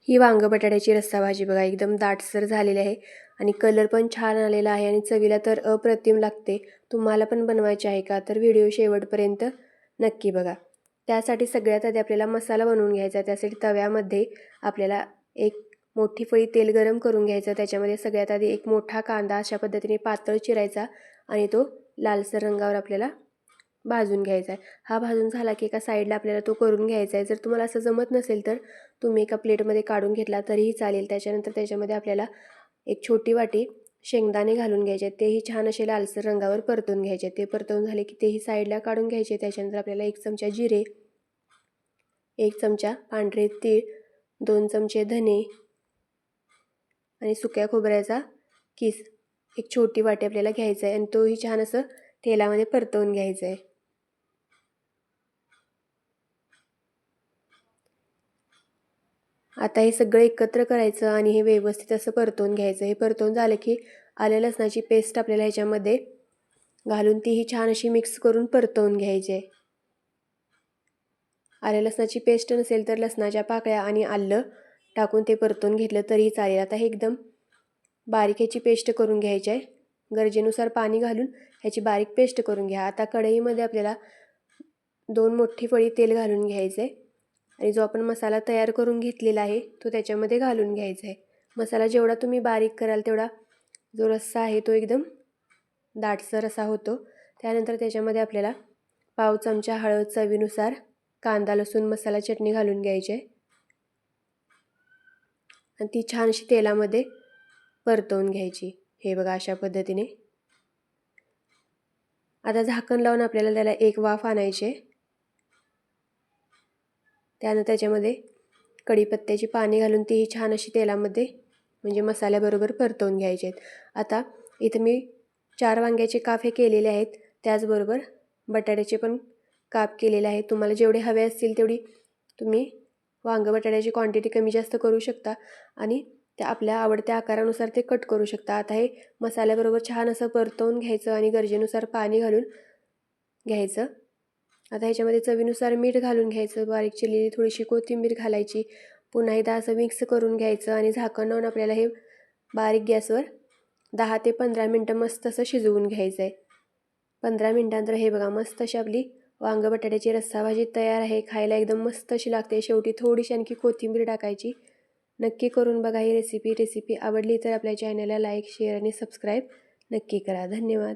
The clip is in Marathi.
ही वांग बटाट्याची रस्सा भाजी बघा एकदम दाटसर झालेली आहे आणि कलर पण छान आलेला आहे आणि चवीला तर अप्रतिम लागते। तुम्हाला पण बनवायची आहे का तर व्हिडिओ शेवटपर्यंत नक्की बघा। त्यासाठी सगळ्यात आधी आपल्याला मसाला बनवून घ्यायचा आहे। त्यासाठी तव्यामध्ये आपल्याला एक मोठी फळी तेल गरम करून घ्यायचं। त्याच्यामध्ये सगळ्यात आधी एक मोठा कांदा अशा पद्धतीने पातळ चिरायचा आणि तो लालसर रंगावर आपल्याला भाजून घ्यायचा आहे। हा भाजून झाला की एका साईडला आपल्याला तो करून घ्यायचा आहे। जर तुम्हाला असं जमत नसेल तर तुम्ही एका प्लेटमध्ये काढून घेतला तरीही चालेल। त्याच्यानंतर त्याच्यामध्ये आपल्याला एक छोटी वाटी शेंगदाणे घालून घ्यायचे, तेही छान असे लालसर रंगावर परतून घ्यायचे। ते परतवून झाले की तेही साईडला काढून घ्यायचे। त्याच्यानंतर आपल्याला 1 चमचा जिरे, 1 चमचा पांढरे तीळ, 2 चमचे धने आणि सुक्या खोबऱ्याचा किस एक छोटी वाटी आपल्याला घ्यायचा आहे आणि तोही छान असं तेलामध्ये परतवून घ्यायचा आहे। आता हे सगळं एकत्र करायचं आणि हे व्यवस्थित असं परतवून घ्यायचं। हे परतवून झालं की आलं लसणाची पेस्ट आपल्याला ह्याच्यामध्ये घालून तीही छान अशी मिक्स करून परतवून घ्यायची आहे। आलं लसणाची पेस्ट नसेल तर लसणाच्या पाकळ्या आणि आलं टाकून ते परतवून घेतलं तरीही चालेल। आता हे एकदम बारीक ह्याची पेस्ट करून घ्यायची आहे। गरजेनुसार पाणी घालून ह्याची बारीक पेस्ट करून घ्या। आता कढईमध्ये आपल्याला 2 मोठी फळी तेल घालून घ्यायचं आहे आणि जो आपण मसाला तयार करून घेतलेला आहे तो त्याच्यामध्ये घालून घ्यायचा आहे। मसाला जेवढा तुम्ही बारीक कराल तेवढा जो रस्सा आहे तो एकदम दाटसर असा होतो। त्यानंतर त्याच्यामध्ये आपल्याला पाव चमचा हळद, चवीनुसार कांदा लसूण मसाला चटणी घालून घ्यायची आहे आणि ती छान अशी तेलामध्ये परतवून घ्यायची। हे बघा अशा पद्धतीने। आता झाकण लावून आपल्याला त्याला एक वाफ आणायची आहे। त्यानंतर त्याच्यामध्ये कढीपत्त्याची पाने घालून तीही छान अशी तेलामध्ये म्हणजे मसाल्याबरोबर परतवून घ्यायचे आहेत। आता इथे मी 4 वांग्याचे काप हे केलेले आहेत, त्याचबरोबर बटाट्याचे पण काप केलेले आहेत। तुम्हाला जेवढे हवे असतील तेवढी तुम्ही वांग बटाट्याची क्वांटिटी कमी जास्त करू शकता आणि त्या आपल्या आवडत्या आकारानुसार ते कट करू शकता। आता हे मसाल्याबरोबर छान असं परतवून घ्यायचं आणि गरजेनुसार पाणी घालून घ्यायचं। आता ह्याच्यामध्ये चवीनुसार मीठ घालून घ्यायचं, बारीक चिरलेली थोडीशी कोथिंबीर घालायची, पुन्हा एकदा असं मिक्स करून घ्यायचं आणि झाकण लावून आपल्याला हे बारीक गॅसवर 10 ते 15 मिनटं मस्त असं शिजवून घ्यायचं आहे। 15 मिनटानंतर हे बघा मस्त अशी आपली वांग बटाट्याची रस्सा भाजी तयार आहे। खायला एकदम मस्त अशी लागते। शेवटी थोडीशी आणखी कोथिंबीर टाकायची। नक्की करून बघा ही रेसिपी आवडली तर आपल्या चॅनलला लाईक शेअर आणि सबस्क्राईब नक्की करा। धन्यवाद।